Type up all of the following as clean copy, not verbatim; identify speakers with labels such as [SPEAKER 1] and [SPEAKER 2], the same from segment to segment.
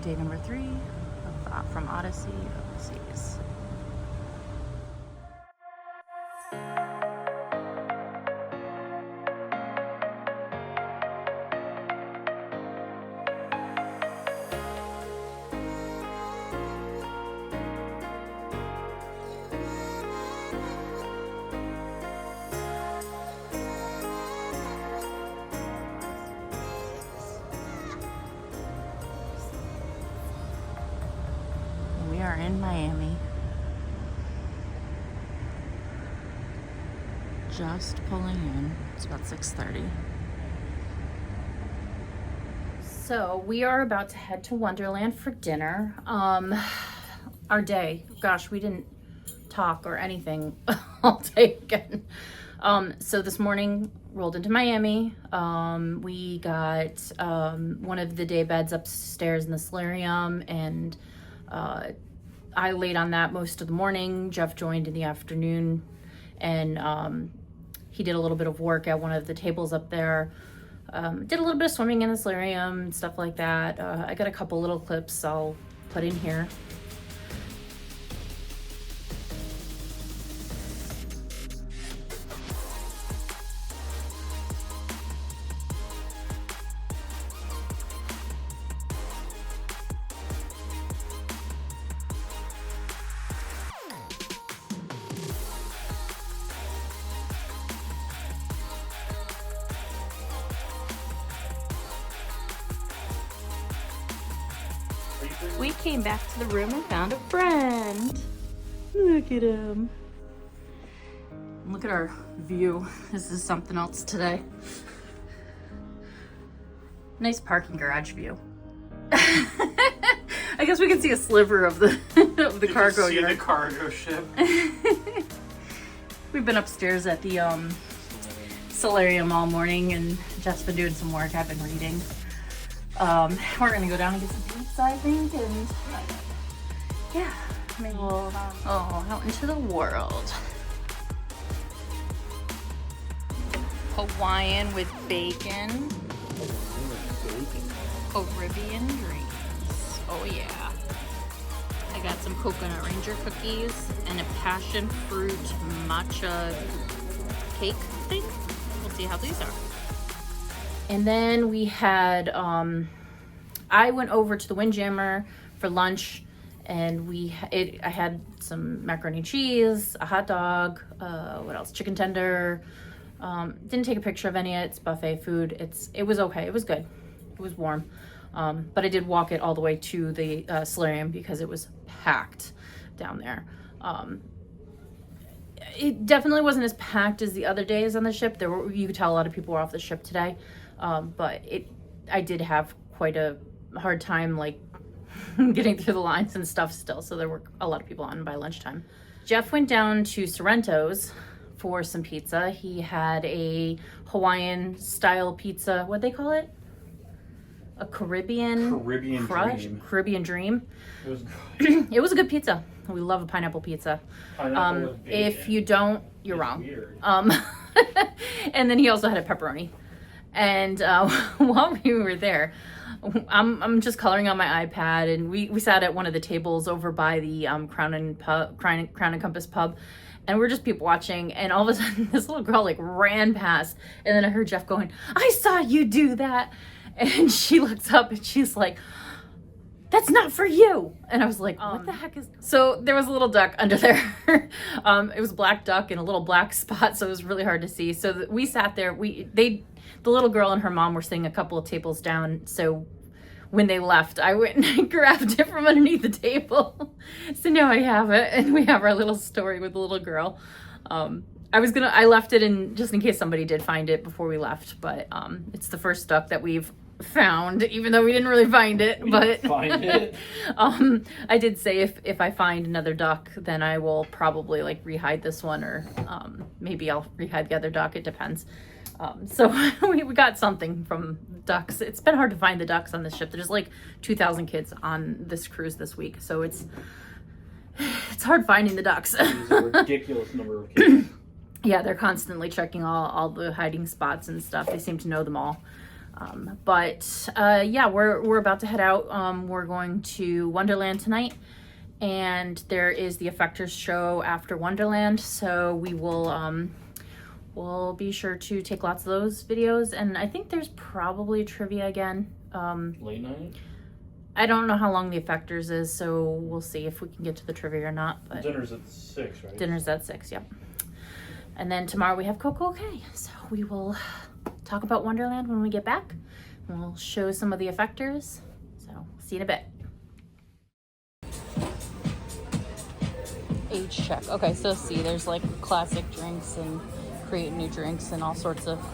[SPEAKER 1] Day number 3 from Odyssey of the Seas. We are in Miami. Just pulling in. It's about 6:30. So we are about to head to Wonderland for dinner. Our day, gosh, we didn't talk or anything all day again. So this morning rolled into Miami. We got one of the day beds upstairs in the solarium, and I laid on that most of the morning. Jeff joined in the afternoon, and he did a little bit of work at one of the tables up there. Did a little bit of swimming in the solarium, stuff like that. I got a couple little clips I'll put in here. We came back to the room and found a friend. Look at him. Look at our view. This is something else today. Nice parking garage view. I guess we can see a sliver of the of the cargo
[SPEAKER 2] yard.
[SPEAKER 1] The
[SPEAKER 2] cargo ship.
[SPEAKER 1] We've been upstairs at the solarium all morning, and Jeff's been doing some work. I've been reading. We're gonna go down and get some pizza, I think, and yeah, maybe we'll out into the world. Hawaiian with bacon. Caribbean dreams. Oh yeah. I got some coconut ranger cookies and a passion fruit matcha cake thing. We'll see how these are. And then we had, I went over to the Windjammer for lunch, and I had some macaroni and cheese, a hot dog, what else? Chicken tender. Didn't take a picture of any of it. It's buffet food. It was okay. It was good. It was warm. But I did walk it all the way to the solarium because it was packed down there. It definitely wasn't as packed as the other days on the ship. You could tell a lot of people were off the ship today. But I did have quite a hard time, like, getting through the lines and stuff still. So there were a lot of people on by lunchtime. Jeff went down to Sorrento's for some pizza. He had a Hawaiian style pizza. What'd they call it? A Caribbean
[SPEAKER 2] Dream.
[SPEAKER 1] Caribbean Dream.
[SPEAKER 2] It was good.
[SPEAKER 1] It was a good pizza. We love a pineapple pizza.
[SPEAKER 2] Pineapple with bacon.
[SPEAKER 1] If you don't, you're wrong.
[SPEAKER 2] Weird.
[SPEAKER 1] And then he also had a pepperoni. And while we were there, I'm just coloring on my iPad, and we sat at one of the tables over by the Crown and Compass pub, and we're just people watching, and all of a sudden this little girl like ran past, and then I heard Jeff going, "I saw you do that," and she looks up and she's like, "That's not for you." And I was like, what the heck is... So there was a little duck under there. It was a black duck and a little black spot, so it was really hard to see. So we sat there. The little girl and her mom were sitting a couple of tables down, so when they left, I went and I grabbed it from underneath the table. So now I have it, and we have our little story with the little girl. I left it in just in case somebody did find it before we left, but it's the first duck that we've found, even though we didn't really find it. I did say if I find another duck, then I will probably like rehide this one, or maybe I'll rehide the other duck. It depends. So we got something from ducks. It's been hard to find the ducks on this ship. There's like 2,000 kids on this cruise this week, so it's hard finding the ducks.
[SPEAKER 2] It's a ridiculous number of kids.
[SPEAKER 1] Yeah, they're constantly checking all the hiding spots and stuff. They seem to know them all. Yeah, we're about to head out. We're going to Wonderland tonight, and there is the Effectors show after Wonderland, so we will we'll be sure to take lots of those videos, and I think there's probably trivia again.
[SPEAKER 2] Late night?
[SPEAKER 1] I don't know how long the Effectors is, so we'll see if we can get to the trivia or not. But
[SPEAKER 2] Dinner's at 6, right?
[SPEAKER 1] dinner's at 6, yep. And then tomorrow we have Coco Okay, so we will talk about Wonderland when we get back. We'll show some of the Effectors, so see you in a bit. Age check. Okay, so see, there's like classic drinks and create new drinks and all sorts of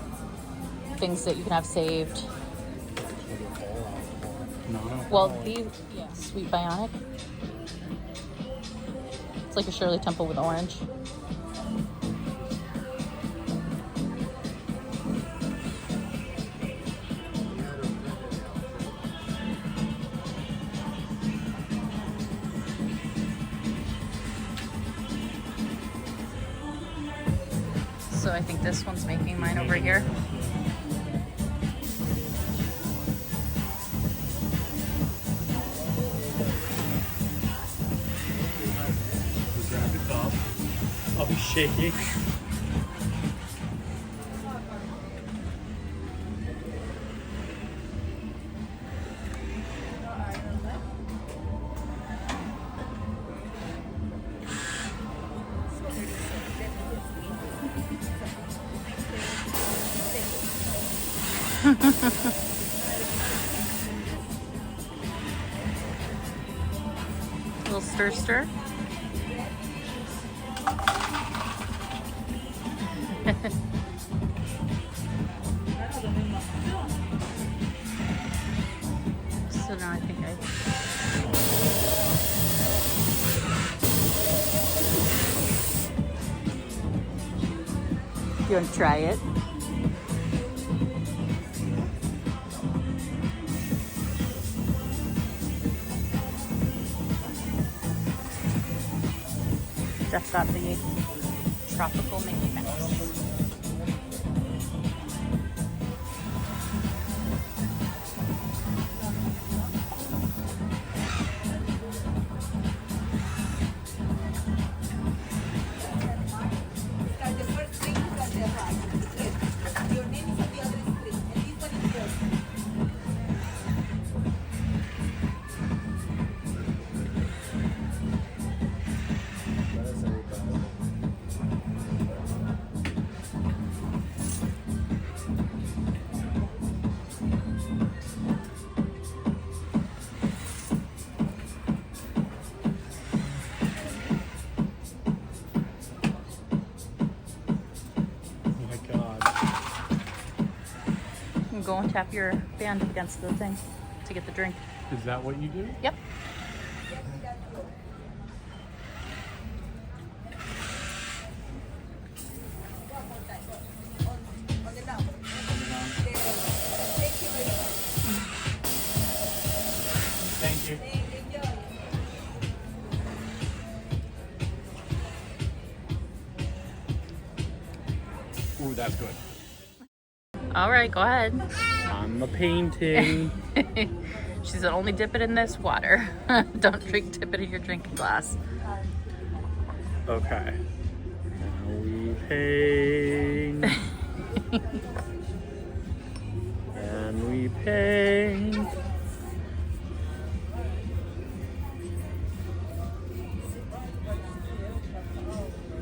[SPEAKER 1] things that you can have saved. Well, these, yeah, Sweet Bionic. It's like a Shirley Temple with orange. So I think this one's making mine over here.
[SPEAKER 3] Grab the cup. I'll be shaking.
[SPEAKER 1] Little stir stir. So now I think you want to try it? Jeff got the tropical Mickey Mouse. Go and tap your band against the thing to get the drink.
[SPEAKER 3] Is that what you do?
[SPEAKER 1] Yep.
[SPEAKER 3] Thank you. Ooh, that's good.
[SPEAKER 1] All right, go ahead.
[SPEAKER 3] I'm a painting.
[SPEAKER 1] She said, only dip it in this water. Don't dip it in your drinking glass.
[SPEAKER 3] Okay. Now we paint. And we paint.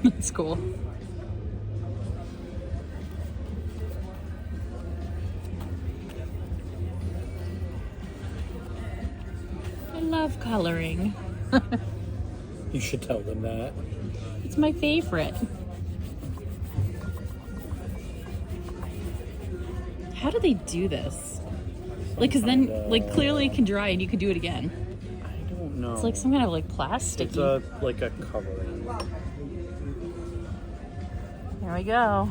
[SPEAKER 1] It's cool. I love coloring.
[SPEAKER 3] You should tell them that.
[SPEAKER 1] It's my favorite. How do they do this? Like, cause then, like, clearly it can dry and you could do it again.
[SPEAKER 3] I don't know.
[SPEAKER 1] It's like some kind of like plastic.
[SPEAKER 3] It's like a covering.
[SPEAKER 1] There we go.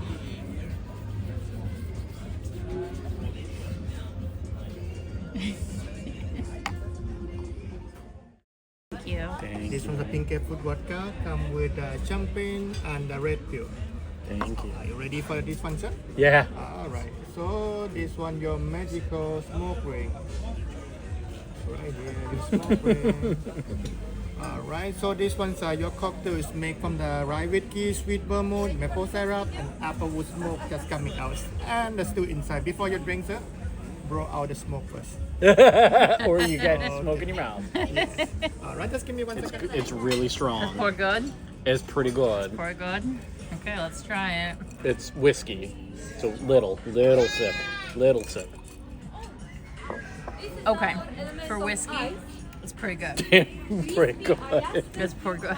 [SPEAKER 1] Thank you.
[SPEAKER 3] Thank
[SPEAKER 4] This
[SPEAKER 3] you.
[SPEAKER 4] one's a pink fruit vodka, come with champagne and a red pill.
[SPEAKER 3] Thank you.
[SPEAKER 4] Are you ready for this one, sir?
[SPEAKER 3] Yeah.
[SPEAKER 4] All right. So this one, your magical smoke ring. Right here, the smoke ring. All right. So this one's your cocktail is made from the rye whiskey, sweet vermouth, maple syrup, and applewood smoke just coming out, and the still inside. Before you drink, sir, blow out the smoke first.
[SPEAKER 3] Or you get smoke in your mouth.
[SPEAKER 4] Yes. All right. Just give me 1 second.
[SPEAKER 3] It's really strong.
[SPEAKER 1] Pour good.
[SPEAKER 3] It's pretty good.
[SPEAKER 1] Pour good. Okay, let's try it.
[SPEAKER 3] It's whiskey. So little sip. Little sip.
[SPEAKER 1] Okay, for whiskey, it's pretty good.
[SPEAKER 3] Pretty good.
[SPEAKER 1] It's pour good.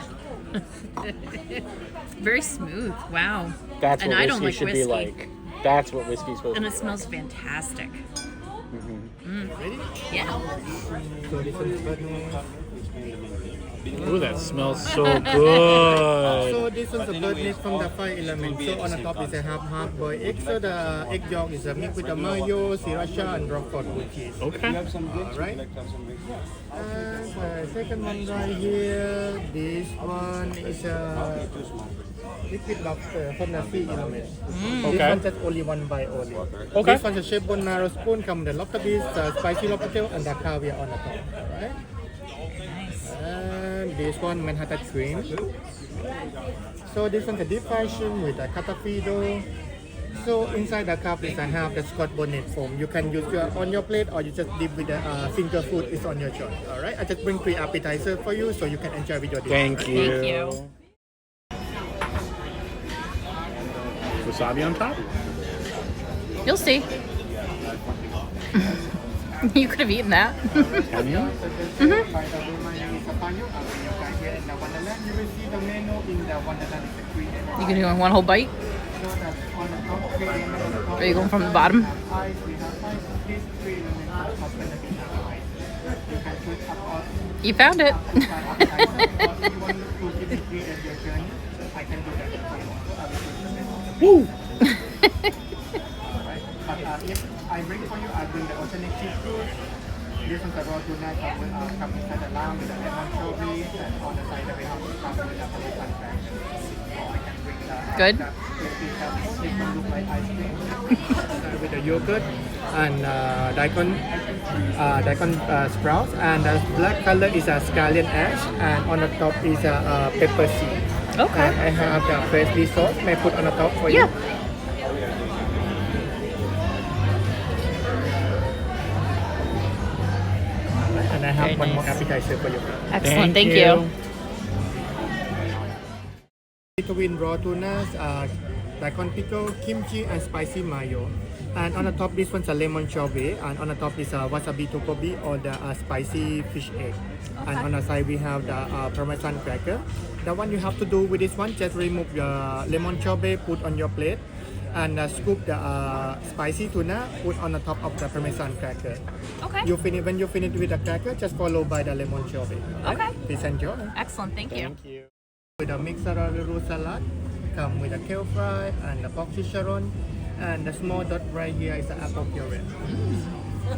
[SPEAKER 1] Very smooth. Wow.
[SPEAKER 3] That's
[SPEAKER 1] And
[SPEAKER 3] what
[SPEAKER 1] I
[SPEAKER 3] whiskey
[SPEAKER 1] don't like
[SPEAKER 3] should
[SPEAKER 1] whiskey.
[SPEAKER 3] be like. That's what whiskey's supposed
[SPEAKER 1] And
[SPEAKER 3] to
[SPEAKER 1] it
[SPEAKER 3] be.
[SPEAKER 1] smells fantastic.
[SPEAKER 4] Ready?
[SPEAKER 1] Yeah.
[SPEAKER 4] So this one's burning.
[SPEAKER 3] Ooh, that smells so good.
[SPEAKER 4] So this one's a bird nest from the 5 elements. So on the top is a half boiled egg. So the egg yolk is a mixed with the mayo, sriracha, and roquefort with cheese.
[SPEAKER 3] Okay.
[SPEAKER 4] Alright. And the second one right here, this one is a liquid lobster from the sea elements. This
[SPEAKER 3] Okay.
[SPEAKER 4] one just only one bite only.
[SPEAKER 3] Okay.
[SPEAKER 4] This one's a chef bone marrow spoon, come with the lobster beef, the spicy lobster tail, and the caviar on the top. Alright.
[SPEAKER 1] Nice.
[SPEAKER 4] And this one Manhattan cream. So this one's a deep fried shrimp with a catafido. So inside the cup is I have the Scotch bonnet foam. You can use on your plate or you just dip with the finger food is on your choice. All right. I just bring 3 appetizer for you so you can enjoy with your dinner.
[SPEAKER 3] Thank
[SPEAKER 4] right?
[SPEAKER 3] you.
[SPEAKER 1] Thank you.
[SPEAKER 3] Wasabi on top?
[SPEAKER 5] You'll see. You could have eaten that.
[SPEAKER 3] Have you?
[SPEAKER 4] By the way, my name is Sapanyo. I'm your guide here in the Wonderland. You will see the menu in the Wonderland is a 3
[SPEAKER 5] You can do it in one whole bite.
[SPEAKER 4] So that's on the top, 3 elements on the top.
[SPEAKER 5] Are you going from the bottom?
[SPEAKER 4] We have ice, we have ice. These 3 elements on the top and then we have ice. You can choose up or
[SPEAKER 5] You found it.
[SPEAKER 4] if you want to give me 3 as your journey, I can do that for you. So I will choose the next.
[SPEAKER 3] Woo!
[SPEAKER 4] Alright. But if I bring for you, I bring the authentic seafood. This one's a raw tuna come inside the lamb with the lemon chovy, and on the side we have come with the American crackers. So I can bring the
[SPEAKER 5] Good.
[SPEAKER 4] this one look like ice cream with the yogurt and daikon sprouts, and the black color is a scallion ash, and on the top is a pepper seed.
[SPEAKER 5] Okay.
[SPEAKER 4] And I have the freshly sauce. May I put on the top for you?
[SPEAKER 5] Yeah.
[SPEAKER 4] And I have
[SPEAKER 5] Very
[SPEAKER 4] one more
[SPEAKER 5] nice.
[SPEAKER 4] appetizer for you.
[SPEAKER 5] Excellent. Thank you.
[SPEAKER 4] Between raw tunas, daikon pickle, kimchi, and spicy mayo. And on the top, this one's a lemon chove, and on the top is a wasabi tokobi or the spicy fish egg. And on the side, we have the parmesan cracker. The one you have to do with this one, just remove your lemon chove, put on your plate, and scoop the spicy tuna, put on the top of the parmesan cracker.
[SPEAKER 5] Okay.
[SPEAKER 4] When you finish with the cracker, just follow by the lemon chove.
[SPEAKER 5] Okay.
[SPEAKER 4] Please enjoy.
[SPEAKER 5] Excellent. Thank you.
[SPEAKER 3] Thank you.
[SPEAKER 4] With a mixed roux salad, come with a kale fry and the pork chicharron, and the small dot right here is the apple puree.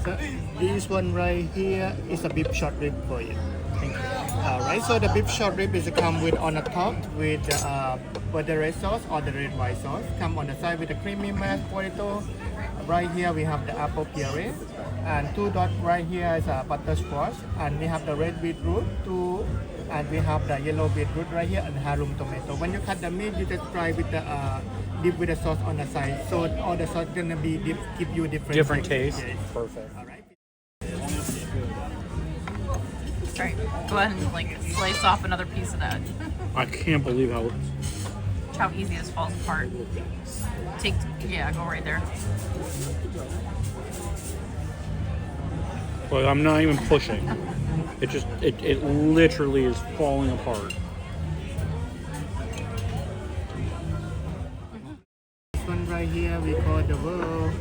[SPEAKER 4] So this one right here is a beef short rib for you. Thank you. Alright, so the beef short rib is come with on the top with the red sauce or the red white sauce. Come on the side with the creamy mashed potato. Right here we have the apple puree, and 2 dots right here is a butter squash, and we have the red beetroot too. And we have the yellow beetroot right here and harum tomato. When you cut the meat, you just fry with the dip with the sauce on the side. So all the sauce gonna be give you different
[SPEAKER 3] taste.
[SPEAKER 4] Yes.
[SPEAKER 3] Perfect.
[SPEAKER 4] All right.
[SPEAKER 5] Sorry. Go ahead and like slice off another piece of that.
[SPEAKER 3] I can't believe how.
[SPEAKER 5] Watch how easy this falls apart. Go right there.
[SPEAKER 3] Like, I'm not even pushing. It literally is falling apart.
[SPEAKER 4] This one right here we call the whirl.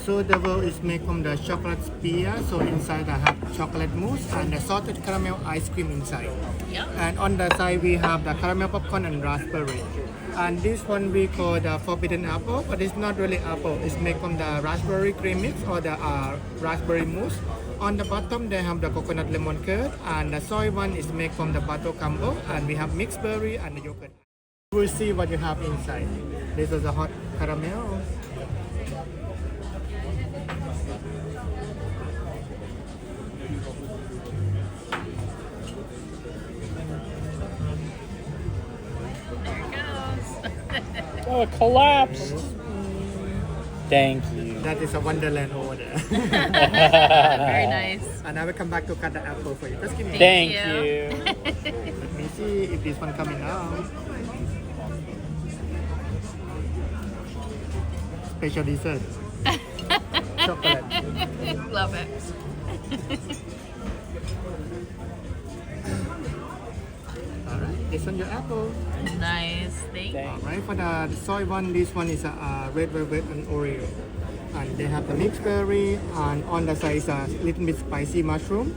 [SPEAKER 4] So the whirl is made from the chocolate spear. So inside I have chocolate mousse and the salted caramel ice cream inside.
[SPEAKER 5] Yep.
[SPEAKER 4] And on the side we have the caramel popcorn and raspberry. And this one we call the forbidden apple, but it's not really apple. It's made from the raspberry cream mix or the raspberry mousse. On the bottom they have the coconut lemon curd, and the soy one is made from the butter combo, and we have mixed berry and the yogurt. We'll see what you have inside. This is a hot caramel.
[SPEAKER 5] There it goes.
[SPEAKER 3] Oh, it collapsed. Thank you.
[SPEAKER 4] That is a Wonderland order.
[SPEAKER 5] Very nice.
[SPEAKER 4] And I will come back to cut the apple for you. Just give me.
[SPEAKER 3] Thank
[SPEAKER 5] you.
[SPEAKER 3] you.
[SPEAKER 4] Let me see if this one coming out. Special dessert. Chocolate.
[SPEAKER 5] Love it.
[SPEAKER 4] Alright, this one your apple.
[SPEAKER 5] Nice. Thank you.
[SPEAKER 4] Alright, for the soy one, this one is a red velvet and Oreo. And they have the mixed berry, and on the side is a little bit spicy mushroom.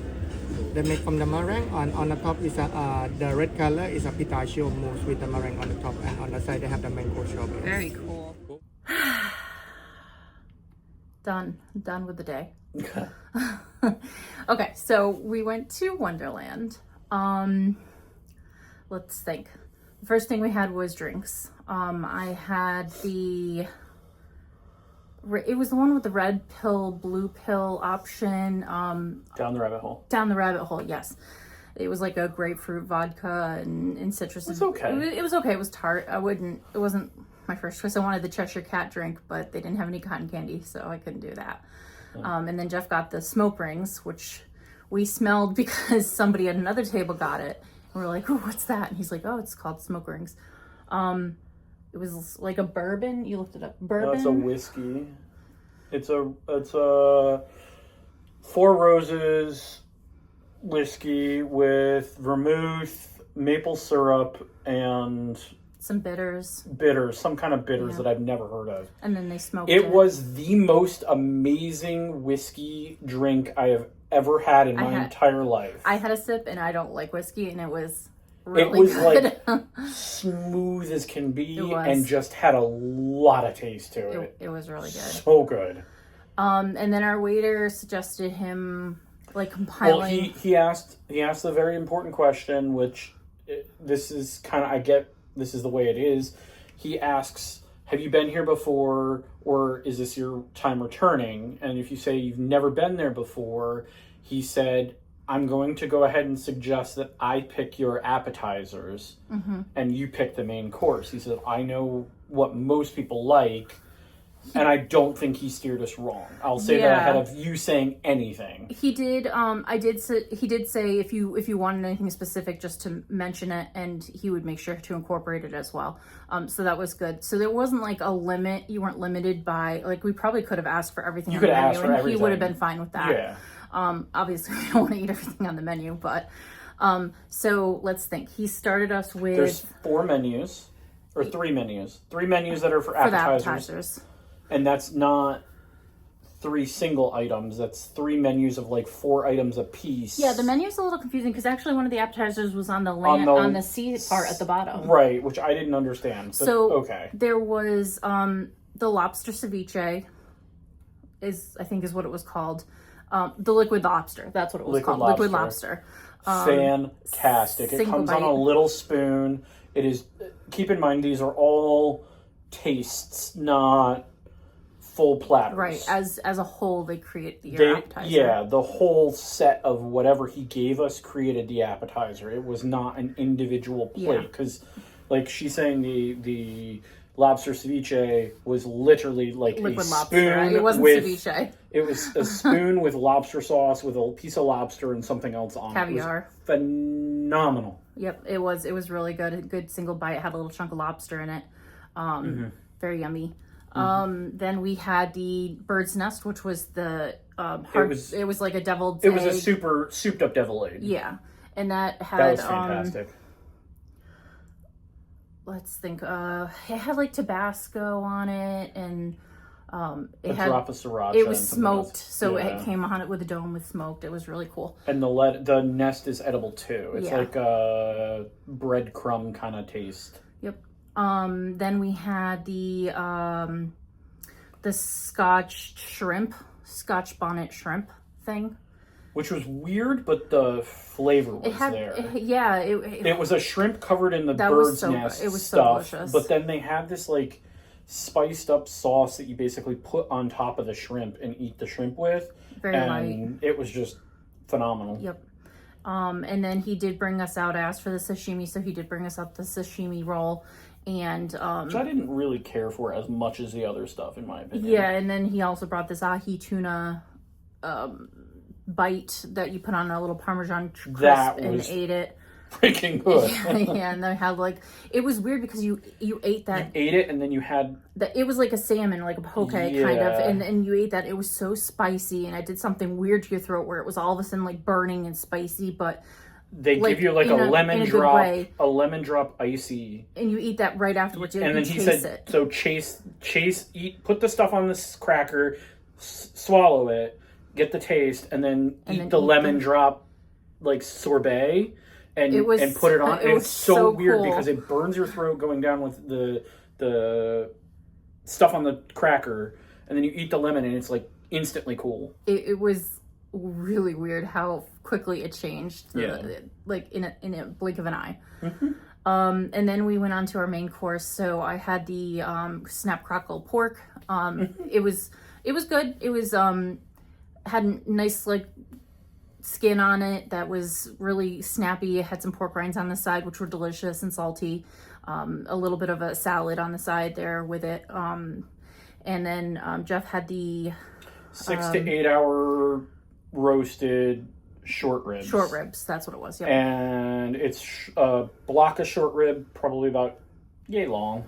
[SPEAKER 4] They make from the meringue, and on the top is the red color is a pistachio mousse with the meringue on the top, and on the side they have the mango strawberry.
[SPEAKER 5] Very cool.
[SPEAKER 1] Done with the day. Okay, so we went to Wonderland. Let's think. The first thing we had was drinks. I had it was the one with the red pill, blue pill option.
[SPEAKER 3] Down the rabbit hole.
[SPEAKER 1] Down the rabbit hole, yes. It was like a grapefruit vodka and citrus.
[SPEAKER 3] It's okay.
[SPEAKER 1] It was okay. It was tart. It wasn't my first choice. I wanted the Cheshire Cat drink, but they didn't have any cotton candy, so I couldn't do that. And then Jeff got the smoke rings, which we smelled because somebody at another table got it. And we're like, "Ooh, what's that?" And he's like, "Oh, it's called smoke rings." It was like a bourbon. You looked it up. Bourbon.
[SPEAKER 3] No, it's a whiskey. It's a Four Roses whiskey with vermouth, maple syrup, and
[SPEAKER 1] some bitters.
[SPEAKER 3] Some kind of bitters that I've never heard of.
[SPEAKER 1] And then they smoked
[SPEAKER 3] it. It was the most amazing whiskey drink I have ever had in my entire life.
[SPEAKER 1] I had a sip, and I don't like whiskey, and it was really
[SPEAKER 3] it was
[SPEAKER 1] good.
[SPEAKER 3] like smooth as can be, and just had a lot of taste to it.
[SPEAKER 1] It was really good.
[SPEAKER 3] So good.
[SPEAKER 1] And then our waiter suggested him like compiling.
[SPEAKER 3] Well, he asked the very important question, which this is kind of, I get this is the way it is. He asks, "Have you been here before, or is this your time returning?" And if you say you've never been there before, he said, "I'm going to go ahead and suggest that I pick your appetizers and you pick the main course." He said, "I know what most people like, and I don't think he steered us wrong." I'll say that ahead of you saying anything.
[SPEAKER 1] He did. He did say if you wanted anything specific, just to mention it, and he would make sure to incorporate it as well. So that was good. So there wasn't like a limit. You weren't limited by, like, we probably could have asked for everything on the menu, and he would have been fine with that.
[SPEAKER 3] Yeah.
[SPEAKER 1] Obviously, we don't want to eat everything on the menu, but so let's think. He started us with
[SPEAKER 3] There's 4 menus, or 3 menus. 3 menus that are for
[SPEAKER 1] the appetizers.
[SPEAKER 3] And that's not 3 single items. That's 3 menus of like 4 items a piece.
[SPEAKER 1] Yeah, the menu's a little confusing because actually one of the appetizers was on the on the sea part at the bottom.
[SPEAKER 3] Right, which I didn't understand. But
[SPEAKER 1] So
[SPEAKER 3] okay.
[SPEAKER 1] There was the lobster ceviche I think is what it was called. The liquid lobster. That's what it was called. Liquid lobster.
[SPEAKER 3] Fantastic. It comes on a little spoon. It is, keep in mind, these are all tastes, not full platters.
[SPEAKER 1] Right. As a whole, they create the appetizer.
[SPEAKER 3] Yeah, the whole set of whatever he gave us created the appetizer. It was not an individual plate. Because, like she's saying, the lobster ceviche was literally like liquid a lobster. Spoon.
[SPEAKER 1] It wasn't ceviche.
[SPEAKER 3] It was a spoon with lobster sauce with a piece of lobster and something else on
[SPEAKER 1] Caviar.
[SPEAKER 3] It was phenomenal.
[SPEAKER 1] Yep, it was really good. A good single bite. It had a little chunk of lobster in it. Very yummy. Then we had the bird's nest, which was the it was like a deviled egg.
[SPEAKER 3] It was a super souped up devil egg.
[SPEAKER 1] Yeah. And that had
[SPEAKER 3] was fantastic.
[SPEAKER 1] Let's think. It had like Tabasco on it, and it had
[SPEAKER 3] drop of sriracha.
[SPEAKER 1] It was smoked, so it came on it with a dome with smoked. It was really cool.
[SPEAKER 3] And the nest is edible too. It's like a breadcrumb kind of taste.
[SPEAKER 1] Yep. Then we had the Scotch bonnet shrimp thing.
[SPEAKER 3] which was weird, but the flavor was there. It was a shrimp covered in the bird's nest
[SPEAKER 1] it was
[SPEAKER 3] stuff,
[SPEAKER 1] so delicious.
[SPEAKER 3] but then they had this like spiced up sauce that you basically put on top of the shrimp and eat the shrimp with.
[SPEAKER 1] Very light.
[SPEAKER 3] It was just phenomenal.
[SPEAKER 1] Yep. And then he did bring us out. I asked for the sashimi, so he did bring us out the sashimi roll. And
[SPEAKER 3] which I didn't really care for as much as the other stuff, in my opinion.
[SPEAKER 1] Yeah, and then he also brought this ahi tuna bite that you put on a little Parmesan crisp and ate it.
[SPEAKER 3] Freaking good.
[SPEAKER 1] Yeah, and they had like, it was weird because you ate that.
[SPEAKER 3] You ate it, and then you had
[SPEAKER 1] it was like a salmon, like a poke kind of, and you ate that. It was so spicy, and it did something weird to your throat where it was all of a sudden like burning and spicy, but
[SPEAKER 3] they give you like a lemon drop icy,
[SPEAKER 1] and you eat that right afterwards.
[SPEAKER 3] And then he said, "So chase, eat, put the stuff on this cracker, swallow it, get the taste, and then eat the lemon drop like sorbet." And put it on. It's so weird because it burns your throat going down with the stuff on the cracker, and then you eat the lemon, and it's like instantly cool.
[SPEAKER 1] It was really weird how quickly it changed. Like in a blink of an eye.
[SPEAKER 3] Mm-hmm.
[SPEAKER 1] And then we went on to our main course. So I had the snap crackle pork. It was good. It was had a nice like skin on it that was really snappy. It had some pork rinds on the side, which were delicious and salty. A little bit of a salad on the side there with it. And then Jeff had the
[SPEAKER 3] 6 to 8 hour roasted short ribs.
[SPEAKER 1] Short ribs, that's what it was. Yep.
[SPEAKER 3] And it's a block of short rib, probably about yay long,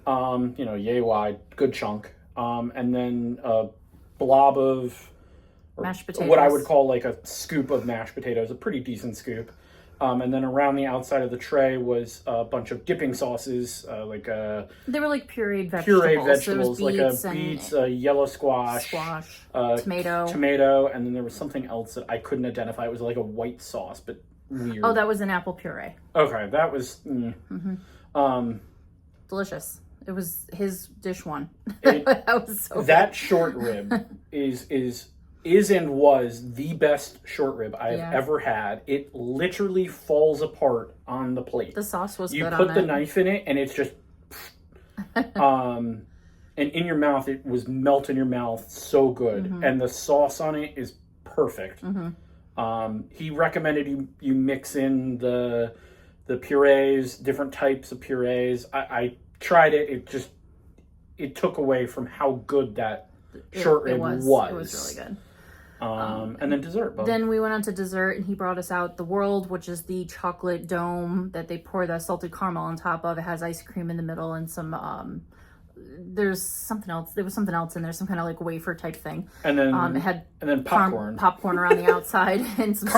[SPEAKER 3] yay wide, good chunk. And then a blob of
[SPEAKER 1] mashed potatoes.
[SPEAKER 3] What I would call like a scoop of mashed potatoes, a pretty decent scoop. And then around the outside of the tray was a bunch of dipping sauces, they
[SPEAKER 1] were like pureed vegetables.
[SPEAKER 3] So like a beets, yellow squash, tomato, and then there was something else that I couldn't identify. It was like a white sauce, but weird.
[SPEAKER 1] Oh, that was an apple puree.
[SPEAKER 3] Okay, that was
[SPEAKER 1] delicious. It was his dish one. That was so
[SPEAKER 3] that
[SPEAKER 1] good.
[SPEAKER 3] Short rib is and was the best short rib I have ever had. It literally falls apart on the plate.
[SPEAKER 1] The sauce was
[SPEAKER 3] good
[SPEAKER 1] on it.
[SPEAKER 3] You put the knife in it, and it's just... and in your mouth, it was melt in your mouth so good. Mm-hmm. And the sauce on it is perfect. Mm-hmm. He recommended you mix in the purees, different types of purees. I tried it. It took away from how good that short rib was.
[SPEAKER 1] It was really good.
[SPEAKER 3] And then dessert.
[SPEAKER 1] Then we went on to dessert, and he brought us out the World, which is the chocolate dome that they pour the salted caramel on top of. It has ice cream in the middle and some, there's something else. There was something else in there, some kind of like wafer type thing.
[SPEAKER 3] And then
[SPEAKER 1] it had
[SPEAKER 3] popcorn.
[SPEAKER 1] Popcorn around the outside and some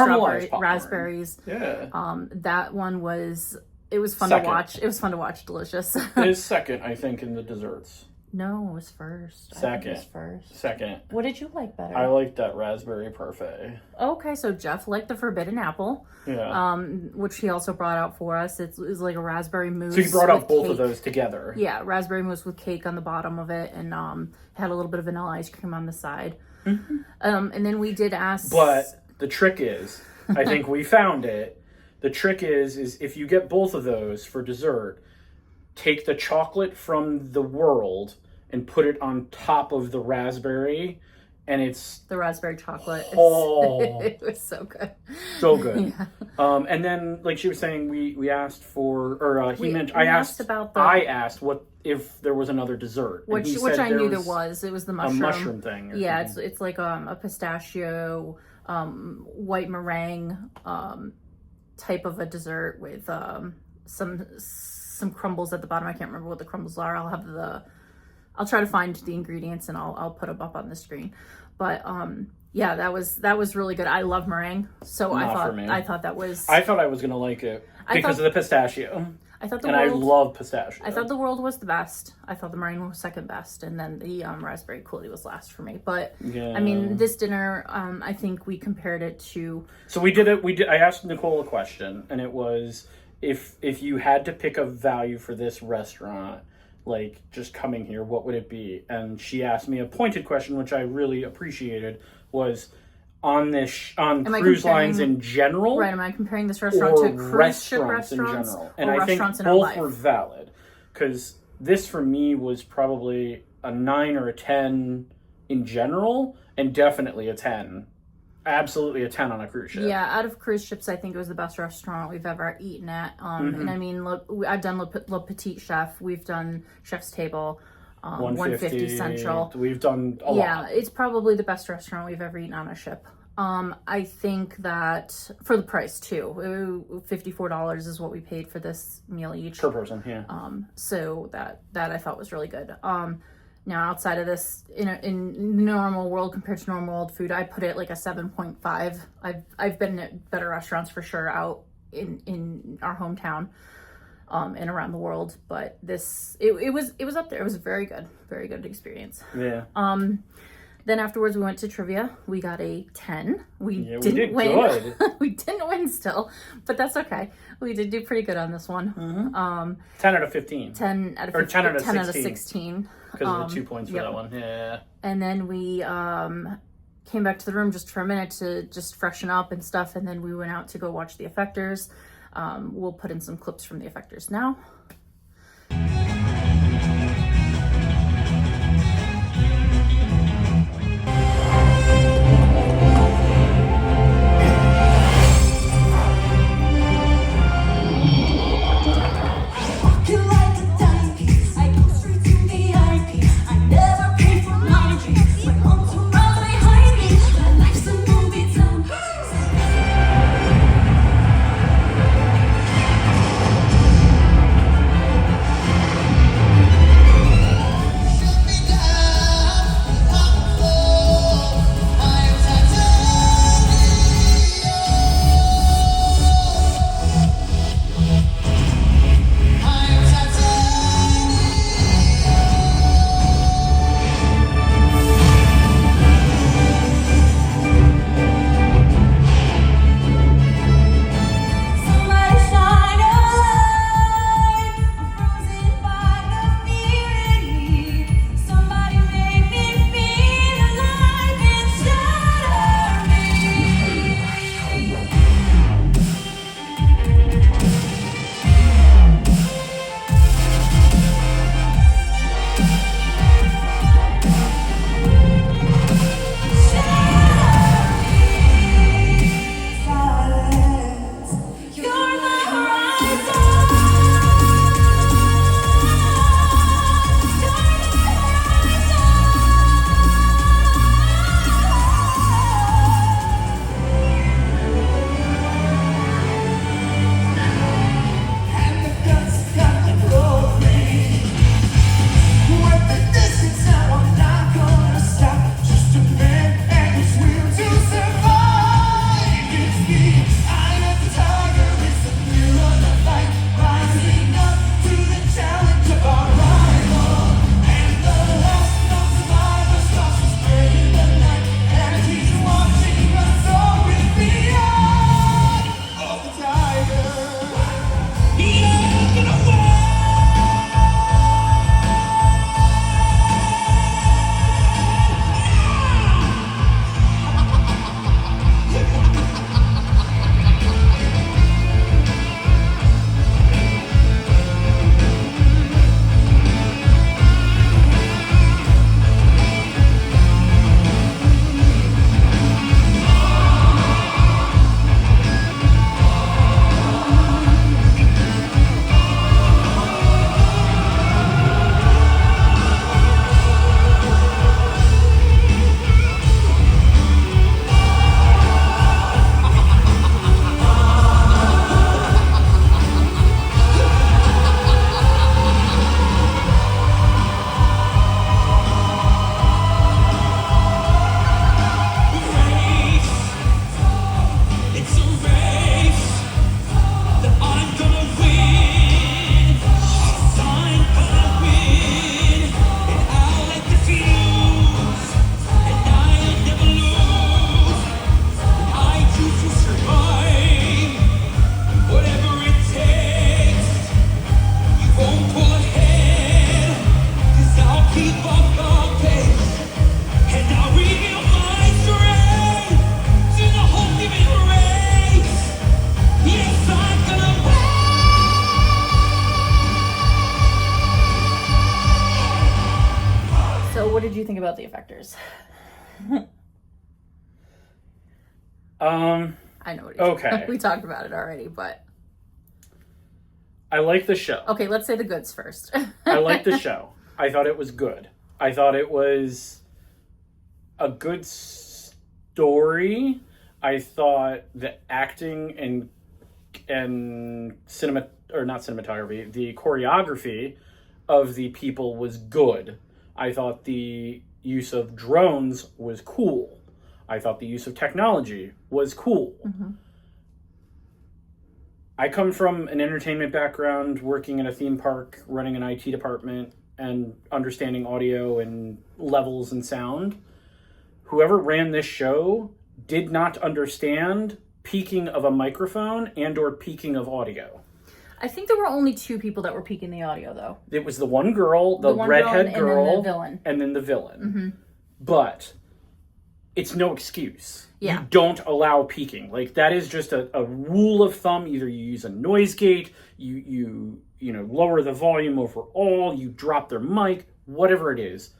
[SPEAKER 1] raspberries.
[SPEAKER 3] Yeah.
[SPEAKER 1] That one was fun to watch. It was fun to watch. Delicious.
[SPEAKER 3] It is second, I think, in the desserts.
[SPEAKER 1] No, it was first.
[SPEAKER 3] Second.
[SPEAKER 1] What did you like better?
[SPEAKER 3] I liked that raspberry parfait.
[SPEAKER 1] Okay, so Jeff liked the forbidden apple.
[SPEAKER 3] Yeah.
[SPEAKER 1] Which he also brought out for us. It was like a raspberry mousse.
[SPEAKER 3] So he brought out both of those together.
[SPEAKER 1] Yeah, raspberry mousse with cake on the bottom of it, and had a little bit of vanilla ice cream on the side. Mm-hmm. And then we did ask.
[SPEAKER 3] But the trick is, I think we found it. The trick is if you get both of those for dessert, take the chocolate from the World and put it on top of the raspberry, and it's
[SPEAKER 1] the raspberry chocolate. It was so good.
[SPEAKER 3] So good. Yeah. And then, like she was saying, we asked for, or he mentioned, I asked what if there was another dessert,
[SPEAKER 1] which I knew there was. It was the mushroom.
[SPEAKER 3] A mushroom thing.
[SPEAKER 1] Yeah, it's like a pistachio, white meringue type of a dessert with some crumbles at the bottom. I can't remember what the crumbles are. I'll try to find the ingredients and I'll put them up on the screen. But yeah, that was really good. I love meringue, so I thought that was.
[SPEAKER 3] I thought I was gonna like it because of the pistachio. I love pistachio.
[SPEAKER 1] I thought the World was the best. I thought the meringue was second best, and then the raspberry coulis was last for me. But yeah. I mean, this dinner, I think we compared it to.
[SPEAKER 3] So we did it. I asked Nicole a question, and it was if you had to pick a value for this restaurant, like just coming here, what would it be? And she asked me a pointed question, which I really appreciated, was on this on
[SPEAKER 1] Am I
[SPEAKER 3] cruise lines
[SPEAKER 1] comparing-
[SPEAKER 3] in general,
[SPEAKER 1] Right, am I comparing this restaurant
[SPEAKER 3] or
[SPEAKER 1] to cruise ship
[SPEAKER 3] restaurants in
[SPEAKER 1] restaurants
[SPEAKER 3] general?
[SPEAKER 1] or
[SPEAKER 3] And I think
[SPEAKER 1] restaurants in our
[SPEAKER 3] both
[SPEAKER 1] life?
[SPEAKER 3] were valid, because this for me was probably a 9 or a 10 in general, and definitely a 10. Absolutely a 10 on a cruise ship.
[SPEAKER 1] Yeah, out of cruise ships, I think it was the best restaurant we've ever eaten at. And I mean, I've done Le Petit Chef. We've done Chef's Table, 150 Central.
[SPEAKER 3] We've done a
[SPEAKER 1] Yeah,
[SPEAKER 3] lot.
[SPEAKER 1] it's probably the best restaurant we've ever eaten on a ship. I think that for the price too, $54 is what we paid for this meal each.
[SPEAKER 3] Per person, yeah.
[SPEAKER 1] So that I thought was really good. Now outside of this, in normal world compared to normal world food, I put it like a 7.5. I've been at better restaurants for sure out in our hometown, and around the world, but this it was up there. It was a very good experience.
[SPEAKER 3] Yeah.
[SPEAKER 1] Then afterwards we went to trivia. We got a 10. We
[SPEAKER 3] did
[SPEAKER 1] didn't win.
[SPEAKER 3] good.
[SPEAKER 1] We didn't win still, but that's okay. We did do pretty good on this one.
[SPEAKER 3] 10 out of 15.
[SPEAKER 1] 10 out of
[SPEAKER 3] Or
[SPEAKER 1] 15,
[SPEAKER 3] 10 out of
[SPEAKER 1] 10 out of
[SPEAKER 3] 16.
[SPEAKER 1] 16.
[SPEAKER 3] Because of the 2 points for
[SPEAKER 1] yep.
[SPEAKER 3] that one. Yeah.
[SPEAKER 1] And then we came back to the room just for a minute to just freshen up and stuff, and then we went out to go watch the Effectors. We'll put in some clips from the Effectors now. about the Effectors? I know what it is.
[SPEAKER 3] Okay.
[SPEAKER 1] We talked about it already, but
[SPEAKER 3] I like the show.
[SPEAKER 1] okay, let's say the goods first.
[SPEAKER 3] I like the show. I thought it was good. I thought it was a good story. I thought the acting and cinema, or not cinematography, the choreography of the people was good. I thought the use of drones was cool. I thought the use of technology was cool.
[SPEAKER 1] Mm-hmm.
[SPEAKER 3] I come from an entertainment background, working in a theme park, running an IT department, and understanding audio and levels and sound. Whoever ran this show did not understand peaking of a microphone and or peaking of audio.
[SPEAKER 1] I think there were only 2 people that were peeking the audio, though.
[SPEAKER 3] It was the one girl, the
[SPEAKER 1] one
[SPEAKER 3] redhead
[SPEAKER 1] girl,
[SPEAKER 3] girl,
[SPEAKER 1] and then the villain.
[SPEAKER 3] and then the villain.
[SPEAKER 1] Mm-hmm.
[SPEAKER 3] But it's no excuse.
[SPEAKER 1] Yeah.
[SPEAKER 3] You don't allow peaking. Like, that is just a rule of thumb. Either you use a noise gate, you lower the volume overall, you drop their mic, whatever it is.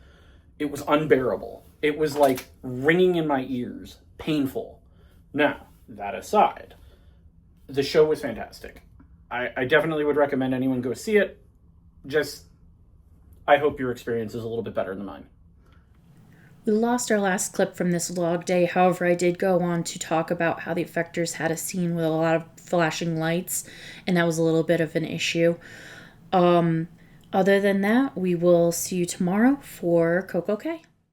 [SPEAKER 3] It was unbearable. It was like ringing in my ears. Painful. Now, that aside, the show was fantastic. I definitely would recommend anyone go see it. Just, I hope your experience is a little bit better than mine.
[SPEAKER 1] We lost our last clip from this log day. However, I did go on to talk about how the Effectors had a scene with a lot of flashing lights, and that was a little bit of an issue. Other than that, we will see you tomorrow for Coco K.